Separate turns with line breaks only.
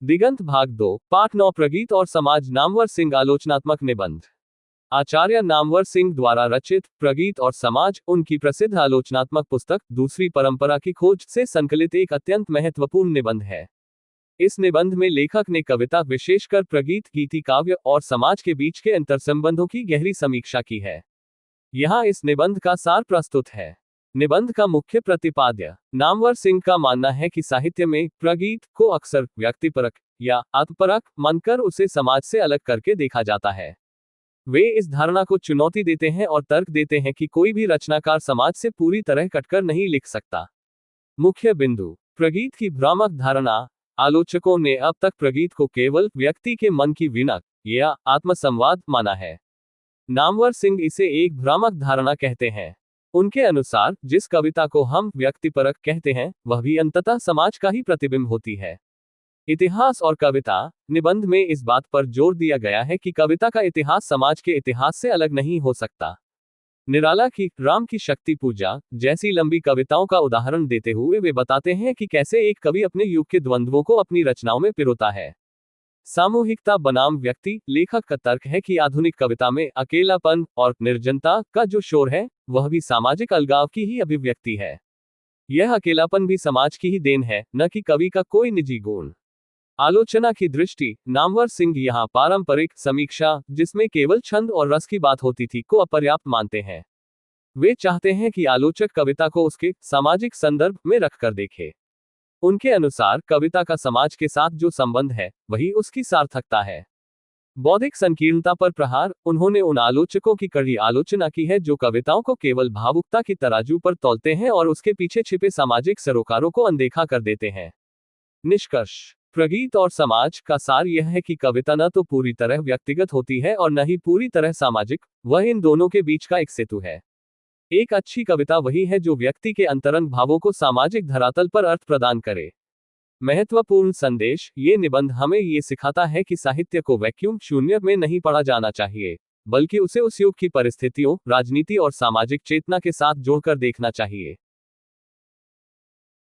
दिगंत भाग 2 पाठ 9 प्रगीत और समाज नामवर सिंह आलोचनात्मक निबंध। आचार्य नामवर सिंह द्वारा रचित प्रगीत और समाज उनकी प्रसिद्ध आलोचनात्मक पुस्तक दूसरी परंपरा की खोज से संकलित एक अत्यंत महत्वपूर्ण निबंध है। इस निबंध में लेखक ने कविता विशेषकर प्रगीत गीति काव्य और समाज के बीच के अंतर्संबंधों की गहरी समीक्षा की है। यहाँ इस निबंध का सार प्रस्तुत है। निबंध का मुख्य प्रतिपाद्य। नामवर सिंह का मानना है कि साहित्य में प्रगीत को अक्सर व्यक्तिपरक या आत्मपरक मानकर उसे समाज से अलग करके देखा जाता है। वे इस धारणा को चुनौती देते हैं और तर्क देते हैं कि कोई भी रचनाकार समाज से पूरी तरह कटकर नहीं लिख सकता। मुख्य बिंदु। प्रगीत की भ्रामक धारणा। आलोचकों ने अब तक प्रगीत को केवल व्यक्ति के मन की वीणा या आत्मसंवाद माना है। नामवर सिंह इसे एक भ्रामक धारणा कहते हैं। उनके अनुसार जिस कविता को हम व्यक्तिपरक कहते हैं वह भी अंततः समाज का ही प्रतिबिंब होती है। इतिहास और कविता। निबंध में इस बात पर जोर दिया गया है कि कविता का इतिहास समाज के इतिहास से अलग नहीं हो सकता। निराला की राम की शक्ति पूजा जैसी लंबी कविताओं का उदाहरण देते हुए वे बताते हैं कि कैसे एक कवि अपने युग के द्वंद्वों को अपनी रचनाओं में पिरोता है। सामूहिकता बनाम व्यक्ति। लेखक का तर्क है कि आधुनिक कविता में अकेलापन और निर्जनता का जो शोर है वह भी सामाजिक अलगाव की ही अभिव्यक्ति है। यह अकेलापन भी समाज की ही देन है, न कि कवि का कोई निजी गुण। आलोचना की दृष्टि। नामवर सिंह यहाँ पारंपरिक समीक्षा जिसमें केवल छंद और रस की बात होती थी को अपर्याप्त मानते हैं। वे चाहते हैं कि आलोचक कविता को उसके सामाजिक संदर्भ में रखकर देखे। उनके अनुसार कविता का समाज के साथ जो संबंध है वही उसकी सार्थकता है। बौद्धिक संकीर्णता पर प्रहार। उन्होंने उन आलोचकों की कड़ी आलोचना की है जो कविताओं को केवल भावुकता की तराजू पर तौलते हैं और उसके पीछे छिपे सामाजिक सरोकारों को अनदेखा कर देते हैं। निष्कर्ष। प्रगीत और समाज का सार यह है कि कविता न तो पूरी तरह व्यक्तिगत होती है और न ही पूरी तरह सामाजिक, वह इन दोनों के बीच का एक सेतु है। एक अच्छी कविता वही है जो व्यक्ति के अंतरंग भावों को सामाजिक धरातल पर अर्थ प्रदान करे। महत्वपूर्ण संदेश। ये निबंध हमें ये सिखाता है कि साहित्य को वैक्यूम शून्य में नहीं पढ़ा जाना चाहिए, बल्कि उसे उस युग की परिस्थितियों, राजनीति और सामाजिक चेतना के साथ जोड़कर देखना चाहिए।